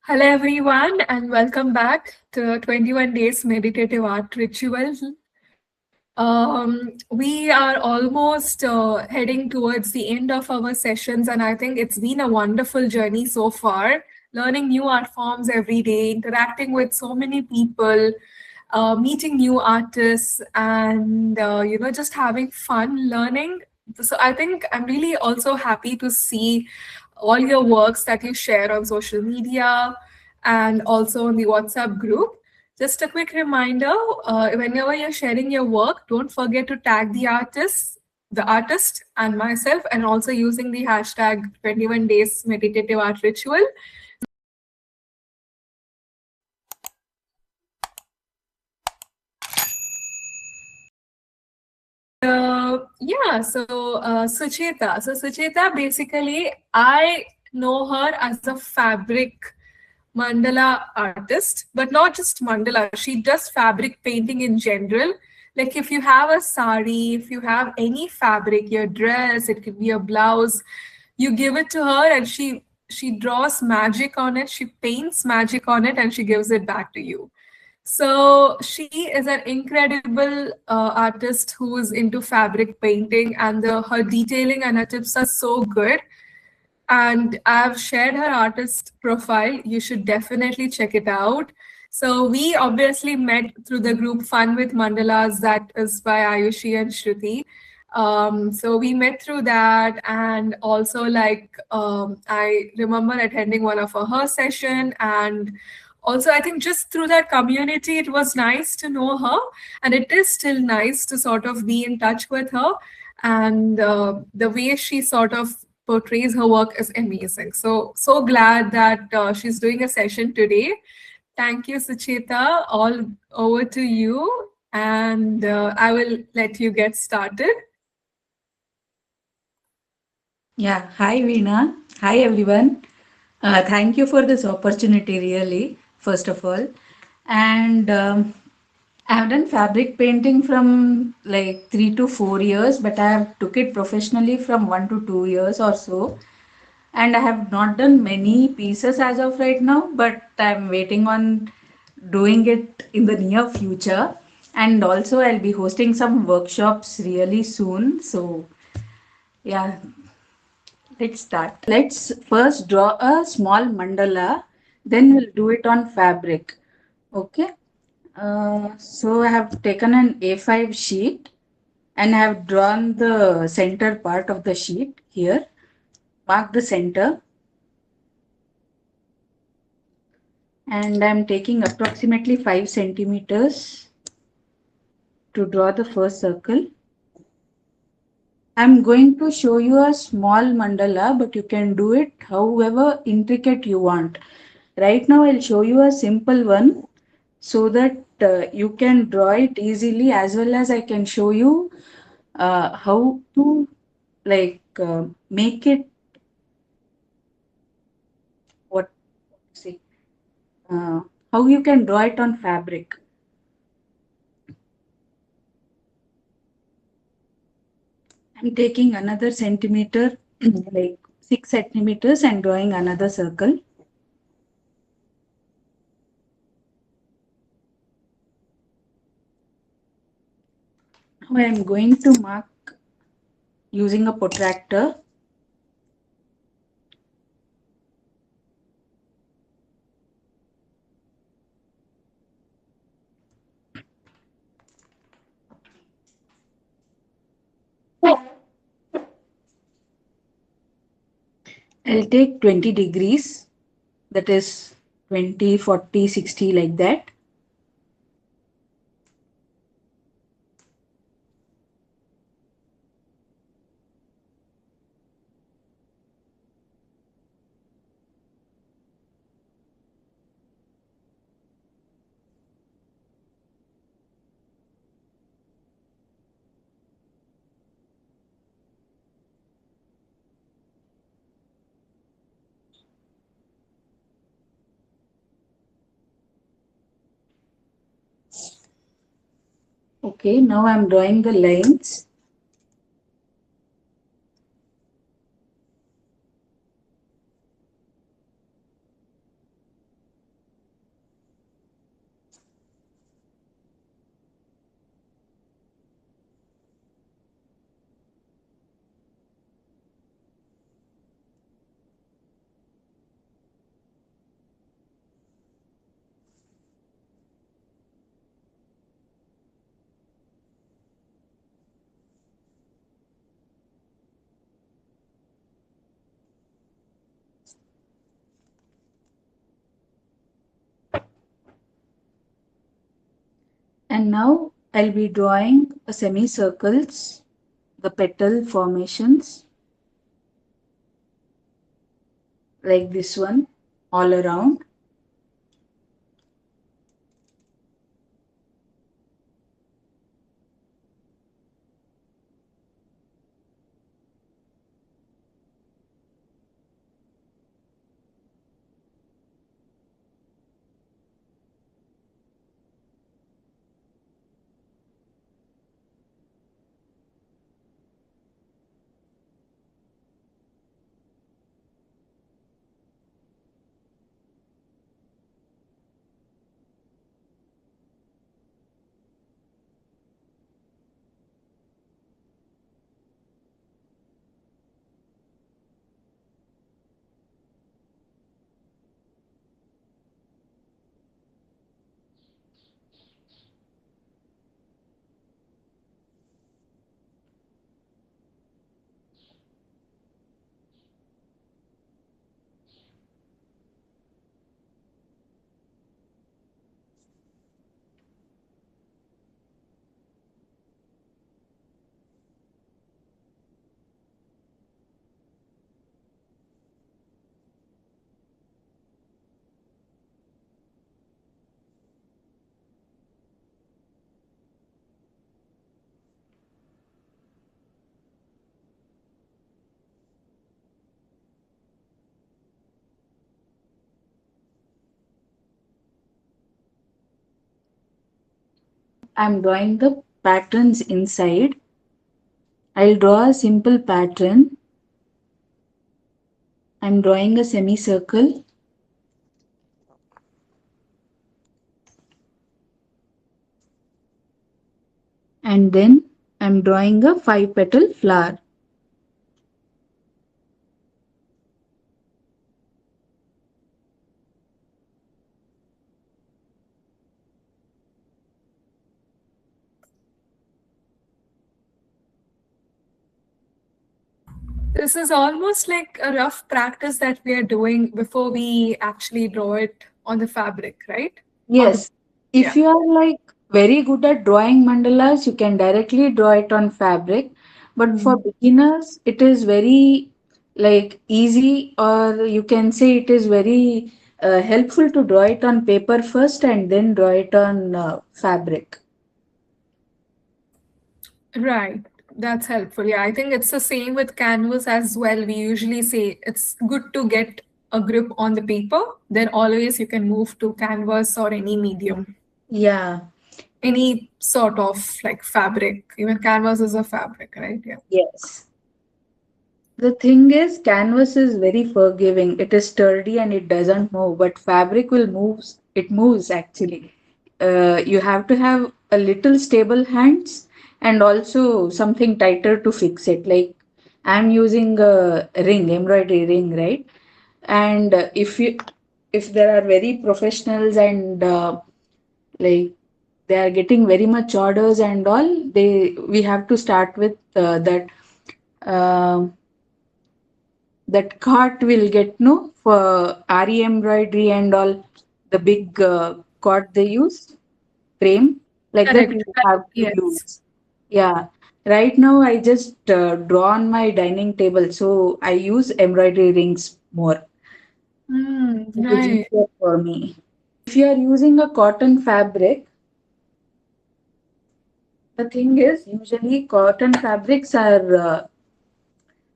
Hello, everyone, and welcome back to 21 Days Meditative Art Ritual. We are almost heading towards the end of our sessions, and I think it's been a wonderful journey so far. Learning new art forms every day, interacting with so many people, meeting new artists, and just having fun learning. So I think I'm really also happy to see all your works that you share on social media and also on the WhatsApp group. Just a quick reminder, whenever you're sharing your work, don't forget to tag the artist and myself, and also using the hashtag 21 days meditative art ritual. Sucheta. So Sucheta, basically, I know her as a fabric mandala artist, but not just mandala. She does fabric painting in general. Like if you have a sari, if you have any fabric, your dress, it could be a blouse, you give it to her and she draws magic on it, she paints magic on it, and she gives it back to you. So she is an incredible artist who is into fabric painting, and her detailing and her tips are so good. And I've shared her artist profile. You should definitely check it out. So we obviously met through the group Fun with Mandalas that is by Ayushi and Shruti. So we met through that, and also I remember attending one of her session, and also I think just through that community it was nice to know her, and it is still nice to sort of be in touch with her, and the way she sort of portrays her work is amazing. So glad that she's doing a session today. Thank you, Sucheta. All over to you, and I will let you get started. Yeah, hi Veena. Hi everyone. Thank you for this opportunity, really, first of all. And I've done fabric painting from like 3 to 4 years, but I have took it professionally from 1 to 2 years or so. And I have not done many pieces as of right now, but I'm waiting on doing it in the near future. And also, I'll be hosting some workshops really soon. So, yeah, let's start. Let's first draw a small mandala, then we'll do it on fabric. Okay. So I have taken an A5 sheet and I have drawn the center part of the sheet here. Mark the center, and I'm taking approximately 5 centimeters to draw the first circle. I'm going to show you a small mandala, but you can do it however intricate you want. Right now, I'll show you a simple one so that you can draw it easily, as well as I can show you how to make it what say uh, how you can draw it on fabric. I'm taking another centimeter, like 6 centimeters, and drawing another circle. Now I'm going to mark using a protractor. I'll take 20 degrees, that is 20, 40, 60, like that. Okay, now I'm drawing the lines. And now I'll be drawing a semicircles, the petal formations like this one all around. I'm drawing the patterns inside. I'll draw a simple pattern. I'm drawing a semicircle and then I'm drawing a 5 petal flower. This is almost like a rough practice that we are doing before we actually draw it on the fabric, right? On the Yes, if yeah. you are like very good at drawing mandalas, you can directly draw it on fabric. But for Mm. beginners, it is very like easy, or you can say it is very helpful to draw it on paper first and then draw it on fabric. Right. That's helpful. Yeah, I think it's the same with canvas as well. We usually say it's good to get a grip on the paper, then always you can move to canvas or any medium, Yeah, any sort of like fabric. Even canvas is a fabric, right? Yeah. yes. The thing is, canvas is very forgiving. It is sturdy and it doesn't move, but fabric will move. It moves actually. You have to have a little stable hands and also something tighter to fix it. Like I'm using a ring, embroidery ring, right? And if there are very professionals and like they are getting very much orders and all, we have to start with um that cart will get no for RE embroidery and all the big cart they use frame like that Correct. you have to Yes. use. Yeah. Right now I just draw on my dining table, so I use embroidery rings more. Mm, It is right. easier for me. If you are using a cotton fabric, the thing is usually cotton fabrics are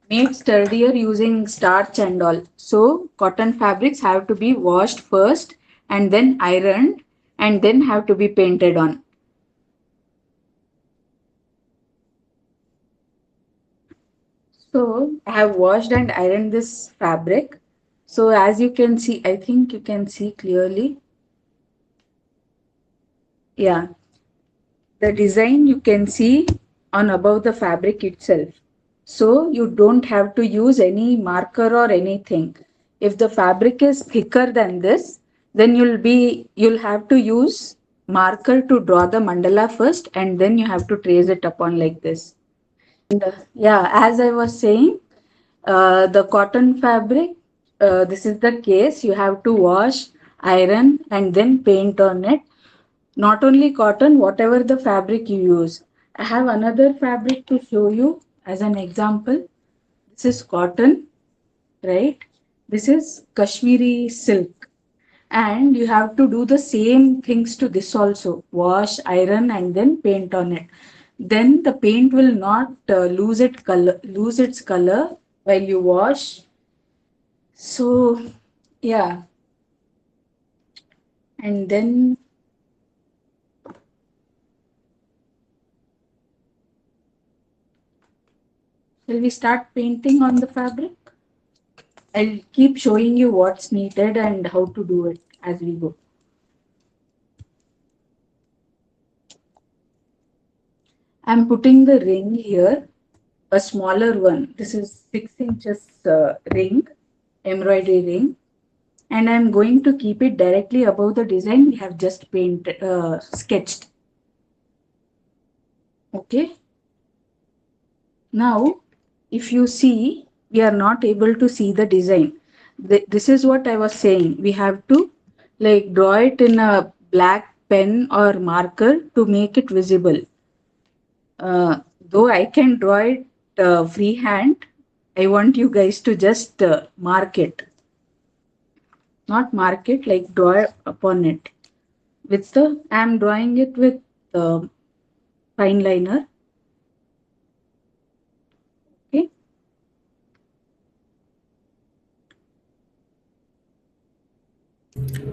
made sturdier using starch and all. So cotton fabrics have to be washed first and then ironed and then have to be painted on. So I have washed and ironed this fabric. So as you can see, I think you can see clearly. Yeah, the design you can see on above the fabric itself. So you don't have to use any marker or anything. If the fabric is thicker than this, then you'll have to use marker to draw the mandala first and then you have to trace it upon like this. And yeah, as I was saying, the cotton fabric, this is the case. You have to wash, iron, and then paint on it. Not only cotton, whatever the fabric you use. I have another fabric to show you as an example. This is cotton, right? This is Kashmiri silk. And you have to do the same things to this also. Wash, iron, and then paint on it. Then the paint will not lose its color while you wash. So, yeah. And then shall we start painting on the fabric? I'll keep showing you what's needed and how to do it as we go. I'm putting the ring here, a smaller one. This is 6 inches ring, embroidery ring. And I'm going to keep it directly above the design we have just sketched. Okay. Now, if you see, we are not able to see the design. This is what I was saying. We have to like draw it in a black pen or marker to make it visible. Though I can draw it freehand, I want you guys to just mark it. Not mark it, like draw upon it. I'm drawing it with fine liner. Okay.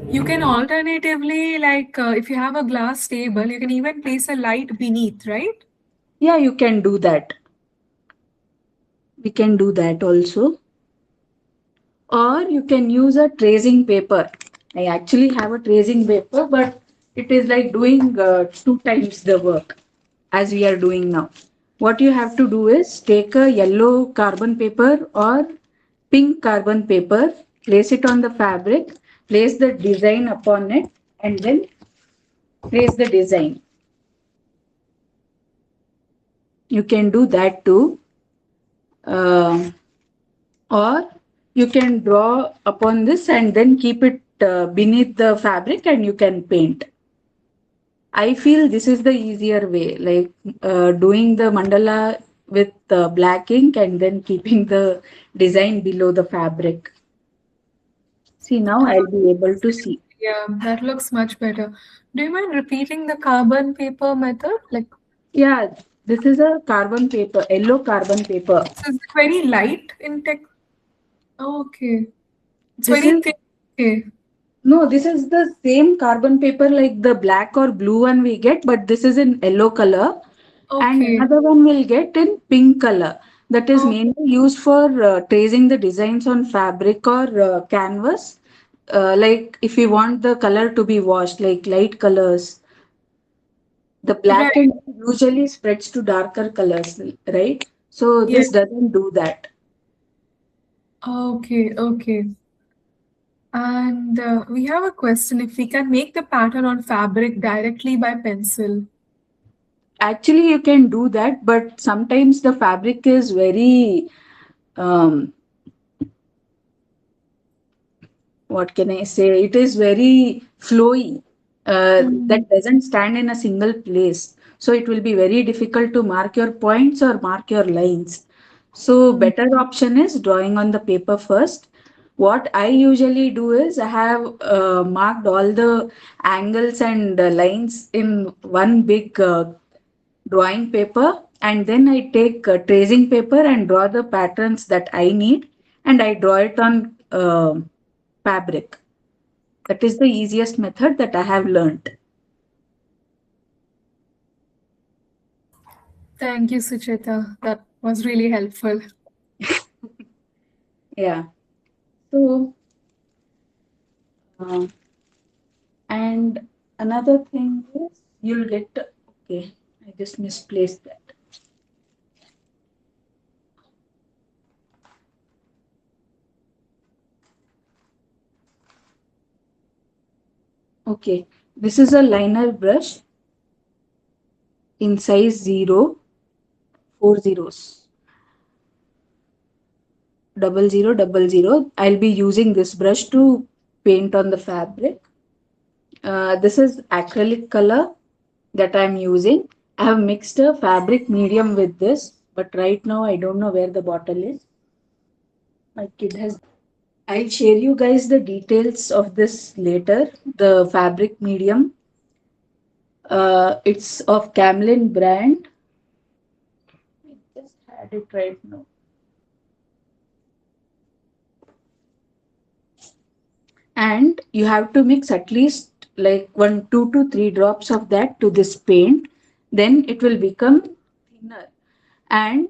You can alternatively, like if you have a glass table, you can even place a light beneath, right? Yeah, you can do that. We can do that also. Or you can use a tracing paper. I actually have a tracing paper, but it is like doing 2 times the work as we are doing now. What you have to do is take a yellow carbon paper or pink carbon paper, place it on the fabric, place the design upon it, and then place the design. You can do that too. Or you can draw upon this and then keep it beneath the fabric and you can paint. I feel this is the easier way, like doing the mandala with black ink and then keeping the design below the fabric. See, now I'll be able to see. Yeah, that looks much better. Do you mind repeating the carbon paper method? Like, Yeah, this is a carbon paper, yellow carbon paper. so is it very light in tech? Oh, okay. It's This very is thick. Okay. No, this is the same carbon paper like the black or blue one we get, but this is in yellow color. And Okay. another one we'll get in pink color. That is Oh, mainly used for tracing the designs on fabric or canvas. Like if you want the color to be washed, like light colors, the black right. and usually spreads to darker colors, right? So Yes. this doesn't do that. Okay. Okay. And we have a question if we can make the pattern on fabric directly by pencil. Actually, you can do that, but sometimes the fabric is very um, what can I say? It is very flowy. Mm, That doesn't stand in a single place. So it will be very difficult to mark your points or mark your lines. So mm. better option is drawing on the paper first. What I usually do is I have marked all the angles and lines in one big drawing paper, and then I take tracing paper and draw the patterns that I need, and I draw it on fabric. That is the easiest method that I have learned. Thank you, Sucheta. That was really helpful. Yeah. So, uh, and another thing is you'll get, okay, I just misplaced that. Okay, this is a liner brush in size 0, 4 zeros, 0000. I'll be using this brush to paint on the fabric. This is acrylic color that I'm using. I have mixed a fabric medium with this, but right now I don't know where the bottle is. My kid has. I'll share you guys the details of this later. The fabric medium. It's of Camlin brand. I just had it right now. And you have to mix at least like 1 2 to 3 drops of that to this paint. Then it will become thinner, and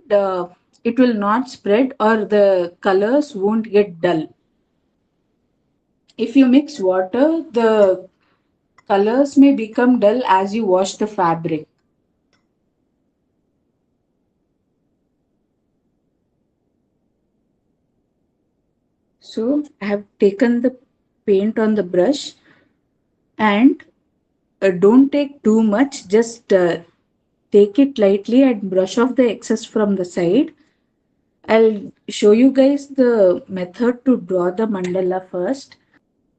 it will not spread or the colors won't get dull. If you mix water, the colors may become dull as you wash the fabric. So I have taken the paint on the brush, and don't take too much, just take it lightly and brush off the excess from the side. I'll show you guys the method to draw the mandala first.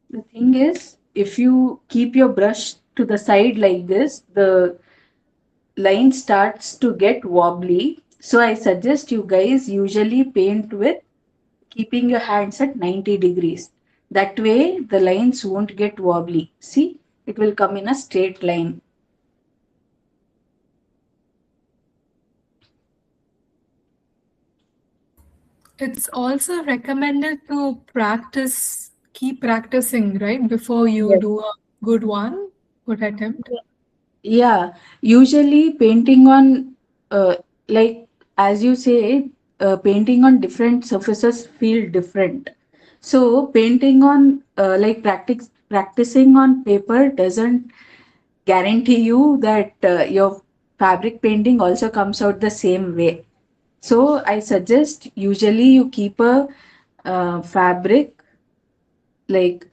The thing is, if you keep your brush to the side like this, the line starts to get wobbly. So I suggest you guys usually paint with keeping your hands at 90 degrees. That way the lines won't get wobbly. See, it will come in a straight line. It's also recommended to practice, keep practicing, right? Before you Yes. do a good one, good attempt. Yeah, usually painting on, like as you say, painting on different surfaces feel different. So painting on, like practicing on paper doesn't guarantee you that your fabric painting also comes out the same way. So I suggest usually you keep a fabric, like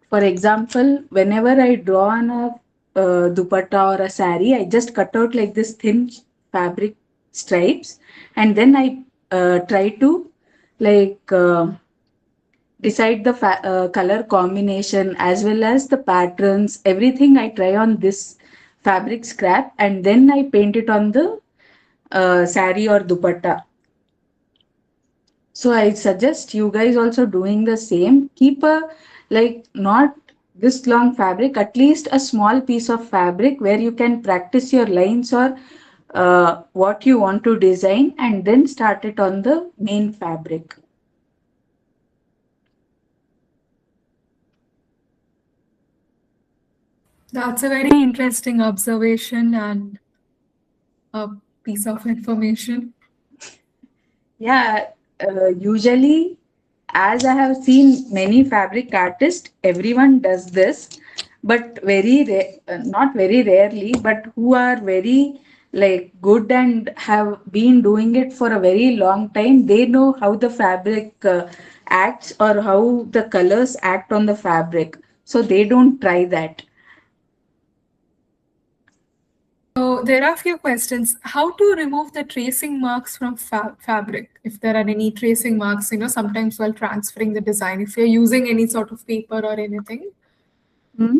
for example, whenever I draw on a dupatta or a sari, I just cut out like this thin fabric stripes, and then I try to like decide the color combination as well as the patterns, everything I try on this fabric scrap, and then I paint it on the sari or dupatta. So I suggest you guys also doing the same. Keep a, like, not this long fabric, at least a small piece of fabric where you can practice your lines or what you want to design, and then start it on the main fabric. That's a very interesting observation and a piece of information. Yeah, usually, as I have seen many fabric artists, everyone does this, but not very rarely, but who are very like good and have been doing it for a very long time, they know how the fabric acts or how the colors act on the fabric. So they don't try that. So there are a few questions. How to remove the tracing marks from fabric? If there are any tracing marks, sometimes while transferring the design, if you're using any sort of paper or anything. Hmm?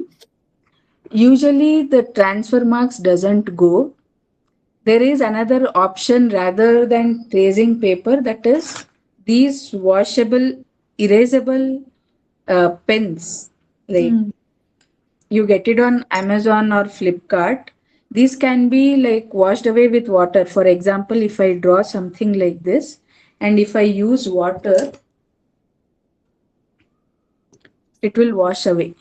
Usually the transfer marks doesn't go. There is another option rather than tracing paper, that is these washable, erasable pens. Like Hmm. you get it on Amazon or Flipkart. These can be like washed away with water. For example, if I draw something like this and if I use water, it will wash away.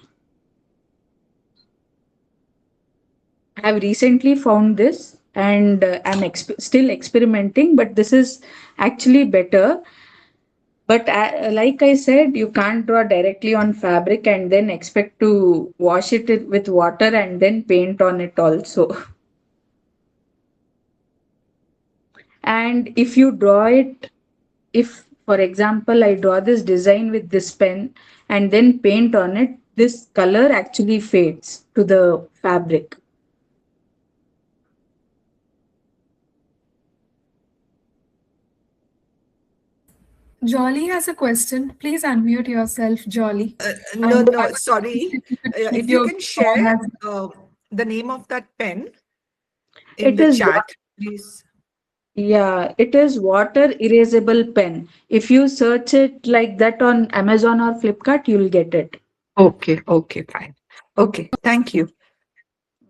I have recently found this, and I'm still experimenting, but this is actually better. But like I said, you can't draw directly on fabric and then expect to wash it with water and then paint on it also. And if you draw it, if for example, I draw this design with this pen and then paint on it, this color actually fades to the fabric. Jolly has a question. Please unmute yourself, Jolly. I No, know no, sorry. you could keep If you your can phone share as the name of that pen in It the is chat, please. Yeah, it is water erasable pen. If you search it like that on Amazon or Flipkart, you'll get it. Okay, okay, fine. Okay, thank you.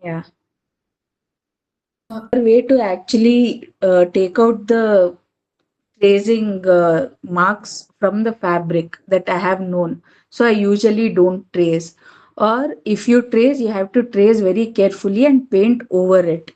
Yeah. A way to actually take out the tracing marks from the fabric that I have known. So I usually don't trace. Or if you trace, you have to trace very carefully and paint over it.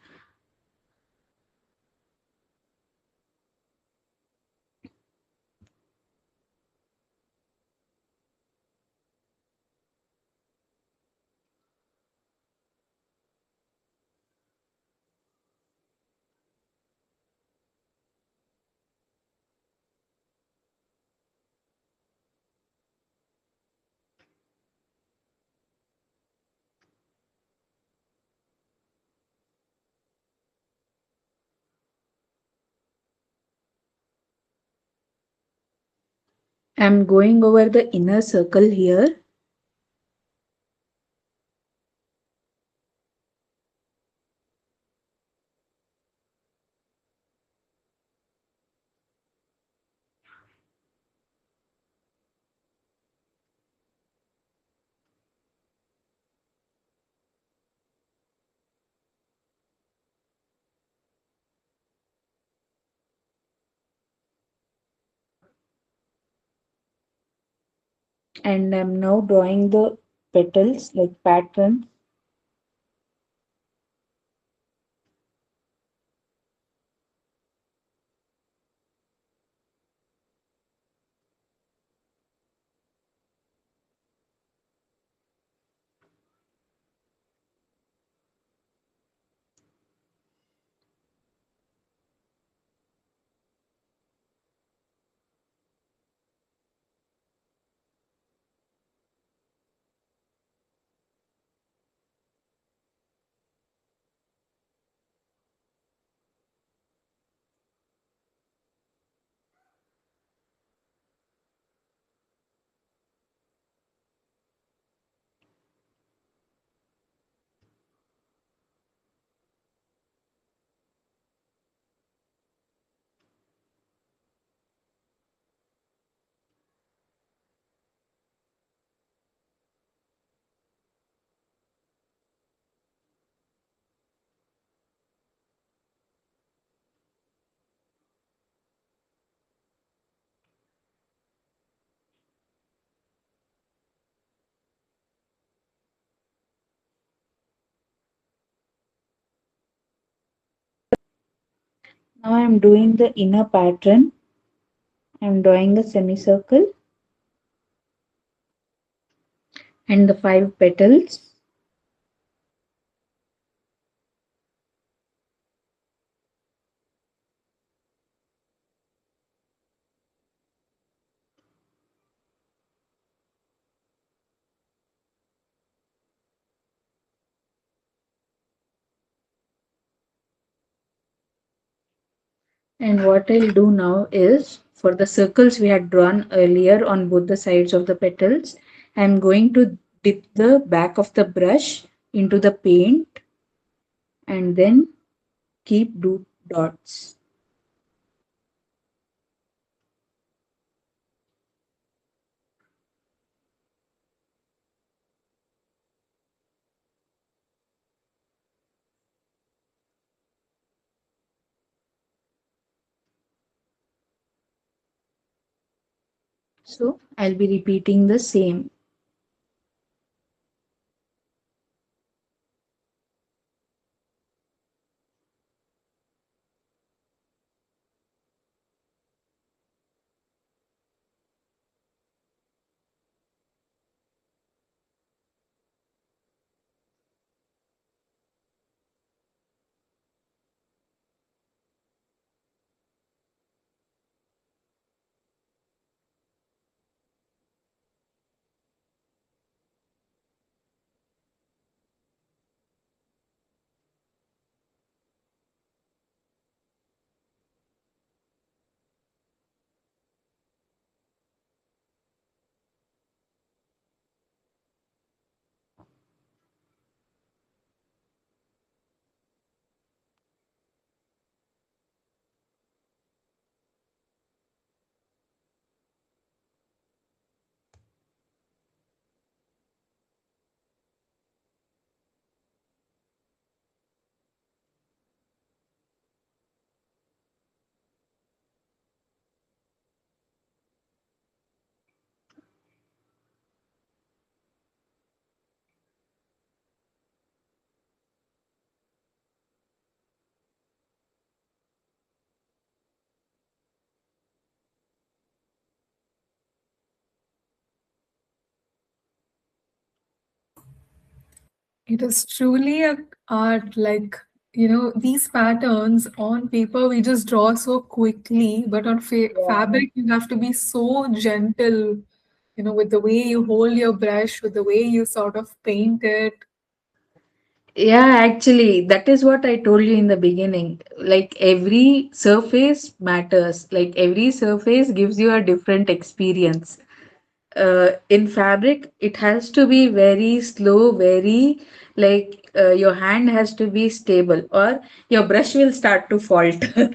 I'm going over the inner circle here. And I'm now drawing the petals like pattern. Now I'm doing the inner pattern. I'm drawing a semicircle and the 5 petals. And what I'll do now is for the circles we had drawn earlier on both the sides of the petals, I'm going to dip the back of the brush into the paint and then keep do dots. So I'll be repeating the same. It is truly a art, like, these patterns on paper we just draw so quickly, but on Yeah. fabric you have to be so gentle, with the way you hold your brush, with the way you sort of paint it. Yeah, actually, that is what I told you in the beginning. Like every surface matters. Like every surface gives you a different experience. In fabric, it has to be very slow, very like your hand has to be stable, or your brush will start to falter.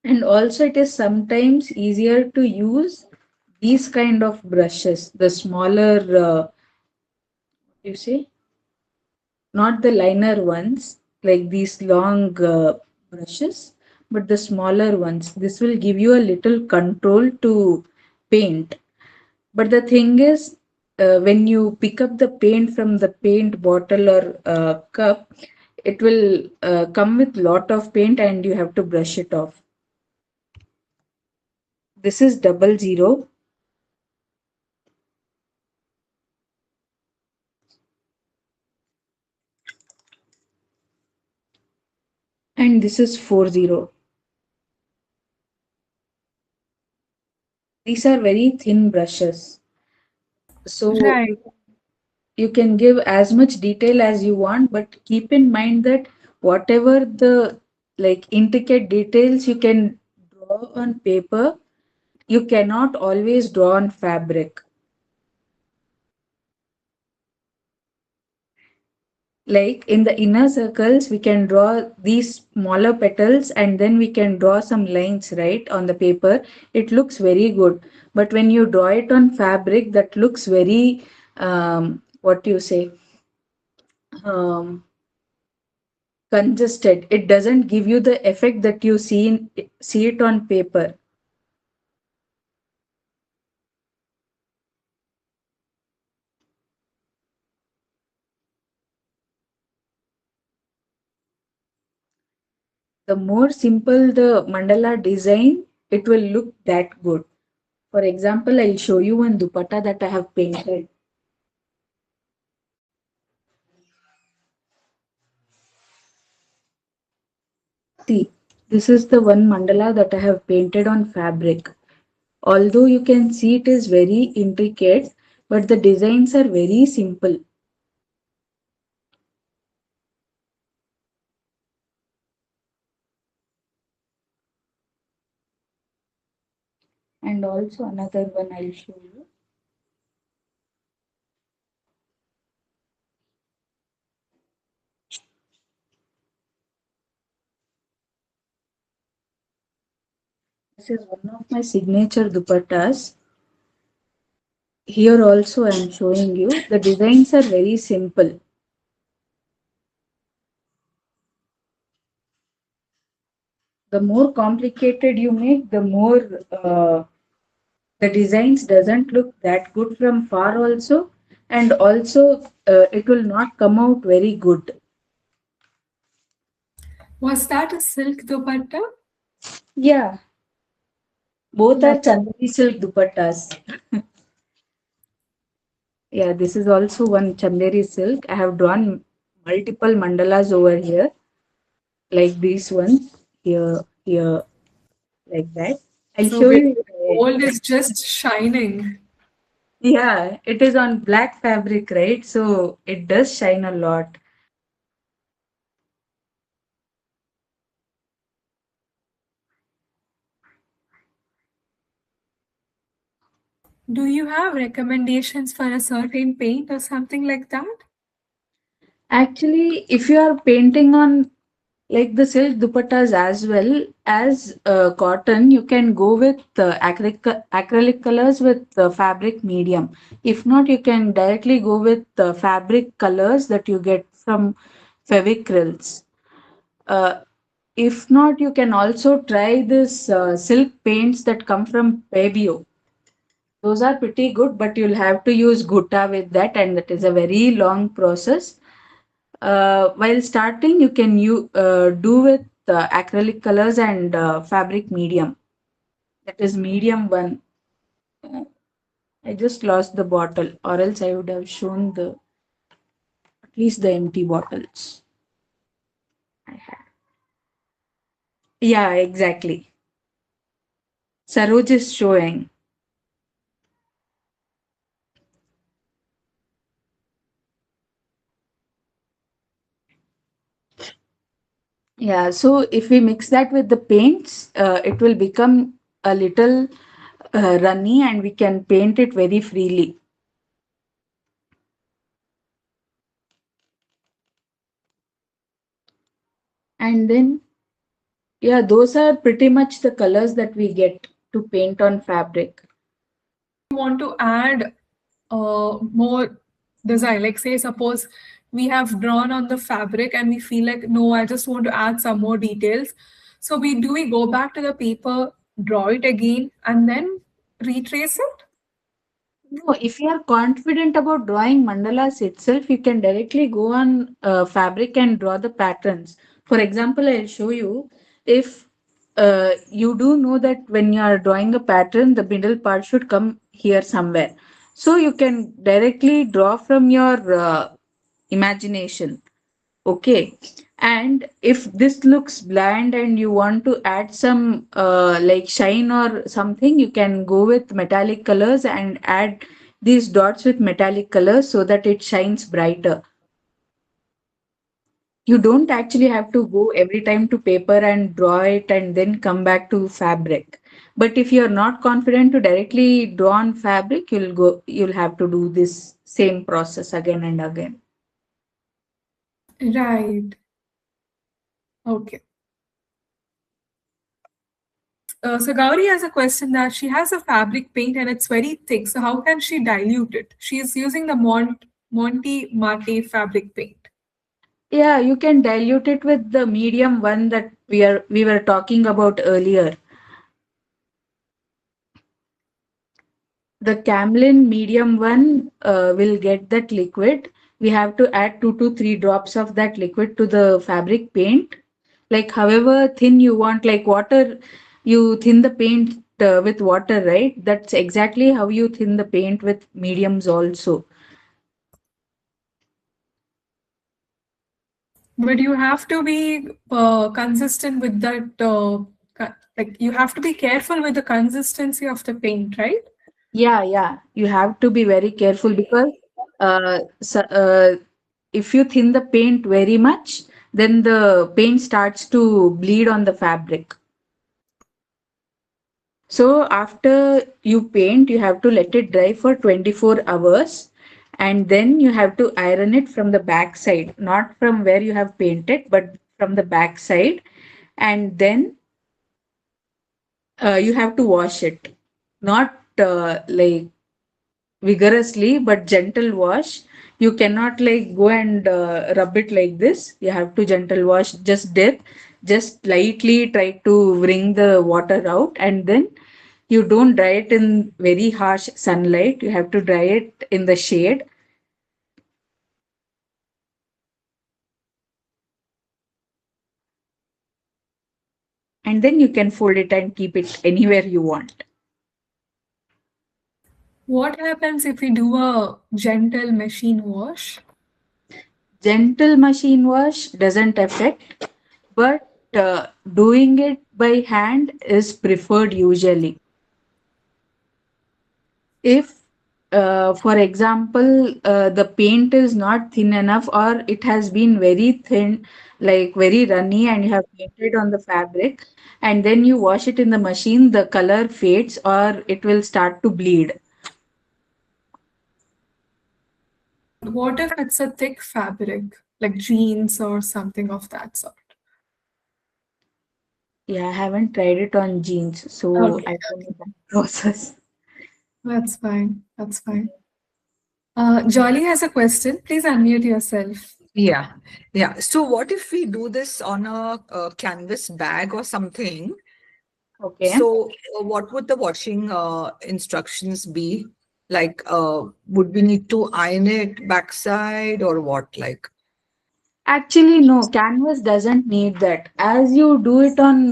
And also, it is sometimes easier to use these kind of brushes, the smaller, you say, not the liner ones, like these long brushes, but the smaller ones. This will give you a little control to paint. But the thing is, when you pick up the paint from the paint bottle or cup, it will come with lot of paint and you have to brush it off. This is 00, and this is 40. These are very thin brushes. So Right. you can give as much detail as you want, but keep in mind that whatever the like intricate details you can draw on paper, you cannot always draw on fabric. Like in the inner circles, we can draw these smaller petals and then we can draw some lines, right, on the paper. It looks very good. But when you draw it on fabric, that looks very, what do you say, um, congested. It doesn't give you the effect that you see it on paper. The more simple the mandala design, it will look that good. For example, I'll show you one dupatta that I have painted. See, this is the one mandala that I have painted on fabric. Although you can see it is very intricate, but the designs are very simple. And also another one I'll show you. This is one of my signature dupattas. Here also I am showing you. The designs are very simple. The more complicated you make, the more the designs doesn't look that good from far also, and also it will not come out very good. Was that a silk dupatta? Yeah, both are That Chanderi silk dupattas. Yeah, this is also one Chanderi silk. I have drawn multiple mandalas over here, like these ones here, like that. I'll so show big. you. Gold is just shining. Yeah, it is on black fabric, right? So it does shine a lot. Do you have recommendations for a certain paint or something like that? Actually, if you are painting on like the silk dupattas as well as cotton, you can go with acrylic colors with fabric medium. If not, you can directly go with fabric colors that you get from Fevicryls. Uh, if not, you can also try this silk paints that come from Pebio. Those are pretty good, but you'll have to use gutta with that, and that is a very long process. While starting, you can do with acrylic colors and fabric medium. That is medium one. Uh, I just lost the bottle, or else I would have shown the. least the empty bottles. I had. Yeah, exactly. Saroj is showing. Yeah, so if we mix that with the paints, it will become a little runny and we can paint it very freely. And then, yeah, those are pretty much the colors that we get to paint on fabric. Want to add more design, like say suppose we have drawn on the fabric and we feel like no, I just want to add some more details, so we go back to the paper, draw it again and then retrace it? No, if you are confident about drawing mandalas itself, you can directly go on fabric and draw the patterns. For example, I'll show you. If you do know that when you are drawing a pattern, the middle part should come here somewhere. So you can directly draw from your imagination. Okay. And if this looks bland and you want to add some like shine or something, you can go with metallic colors and add these dots with metallic colors so that it shines brighter. You don't actually have to go every time to paper and draw it and then come back to fabric. But if you're not confident to directly draw on fabric, you'll have to do this same process again and again. Right. Okay. So Gauri has a question that she has a fabric paint and it's very thick. So how can she dilute it? She's using the Monte Mate fabric paint. Yeah, you can dilute it with the medium one that we were talking about earlier. The Camlin medium one will get that liquid. We have to add 2 to 3 drops of that liquid to the fabric paint. Like however thin you want, like water, you thin the paint with water, right? That's exactly how you thin the paint with mediums also. But you have to be consistent with that. Like you have to be careful with the consistency of the paint, right? Yeah, yeah. You have to be very careful because if you thin the paint very much, then the paint starts to bleed on the fabric. So after you paint, you have to let it dry for 24 hours and then you have to iron it from the back side, not from where you have painted, but from the back side. And then you have to wash it, not like vigorously but gentle wash. You cannot like go and rub it like this. You have to gentle wash, just dip, just lightly try to wring the water out, and then you don't dry it in very harsh sunlight. You have to dry it in the shade. And then you can fold it and keep it anywhere you want. What happens if we do a gentle machine wash? Gentle machine wash doesn't affect, but doing it by hand is preferred usually. If for example the paint is not thin enough or it has been very thin, like very runny, and you have painted on the fabric and then you wash it in the machine, the color fades or it will start to bleed. What if it's a thick fabric, like jeans or something of that sort? Yeah, I haven't tried it on jeans, so Okay, I don't know that process. that's fine. That's fine. Jolly has a question. Please unmute yourself. Yeah. Yeah. So what if we do this on a canvas bag or something? Okay. So what would the washing instructions be? Like, would we need to iron it backside or what? Like, Actually, no, canvas doesn't need that. As you do it on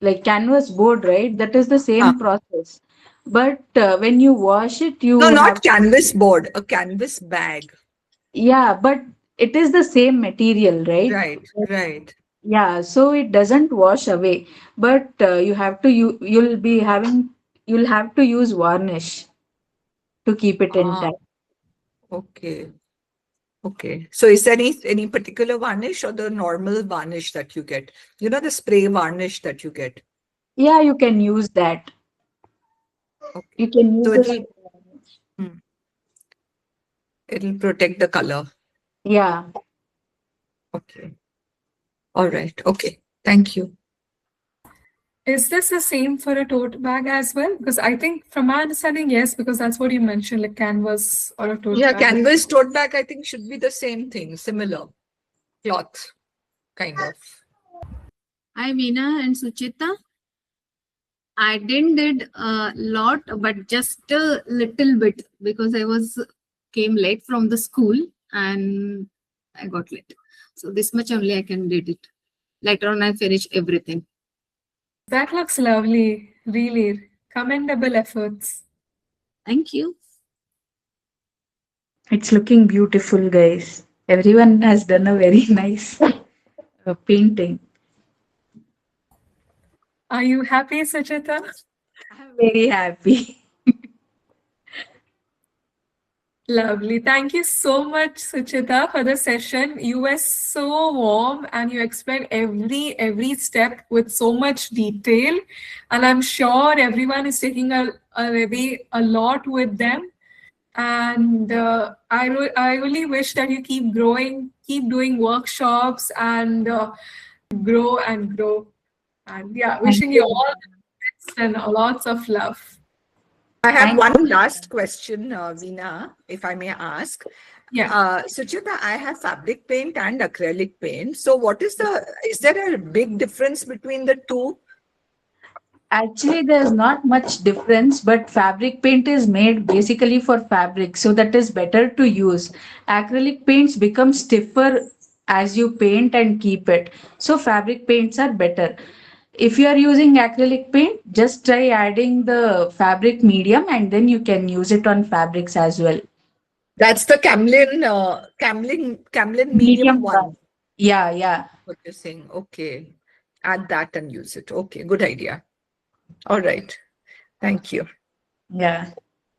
like canvas board, right? That is the ah, same process. But when you wash it, no, you have not canvas board, a canvas bag. yeah, but it is the same material, right? Right, right. Yeah, so it doesn't wash away, but you have to you'll have to use varnish to keep it Ah, intact. okay. Okay. So is there any particular varnish or the normal varnish that you get? You know, the spray varnish that you get. Yeah, you can use that. You Okay. can So use the it'll spray varnish. hmm, it'll protect the color. Yeah. Okay. All right. Okay. Thank you. Is this the same for a tote bag as well? Because I think, from my understanding, yes, because that's what you mentioned, like canvas or a tote Yeah, bag. canvas tote bag, I think should be the same thing, similar cloth, kind of. Hi, Veena and Sucheta. I didn't did a lot, but just a little bit because I was came late from the school and I got late. So this much only I can did it. Later on, I finish everything. That looks lovely, really. Commendable efforts. Thank you. It's looking beautiful, guys. Everyone has done a very nice painting. Are you happy, Sucheta? I'm very happy. Lovely. Thank you so much, Sucheta, for the session. You were so warm and you explained every step with so much detail. And I'm sure everyone is taking away a lot with them. And I really wish that you keep growing, keep doing workshops, and grow and grow. And yeah, Thank wishing you you. all the best and lots of love. I have Thank one you. last question, Veena, if I may ask. Yeah. Sucheta, I have fabric paint and acrylic paint. So is there a big difference between the two? Actually, there's not much difference, but fabric paint is made basically for fabric, so that is better to use. Acrylic paints become stiffer as you paint and keep it. So fabric paints are better. If you are using acrylic paint, just try adding the fabric medium and then you can use it on fabrics as well. That's the Camlin medium Medium one. one. Yeah, yeah, What you're saying. Okay. Add that and use it. Okay, good idea. All right. Thank you. yeah,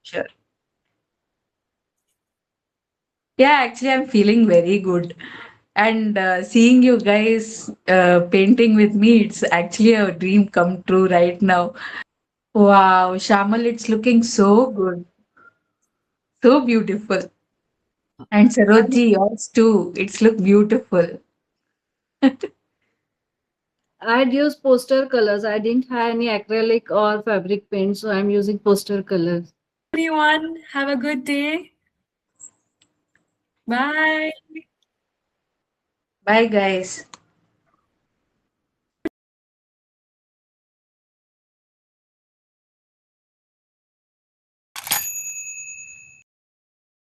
sure. Yeah, actually, I'm feeling very good. And seeing you guys painting with me, it's actually a dream come true right now. Wow, Shamal, it's looking so good, so beautiful. And Sarojji, yours too. It's look beautiful. I'd use poster colors. I didn't have any acrylic or fabric paint, so I'm using poster colors. Everyone, have a good day. Bye. Bye, guys.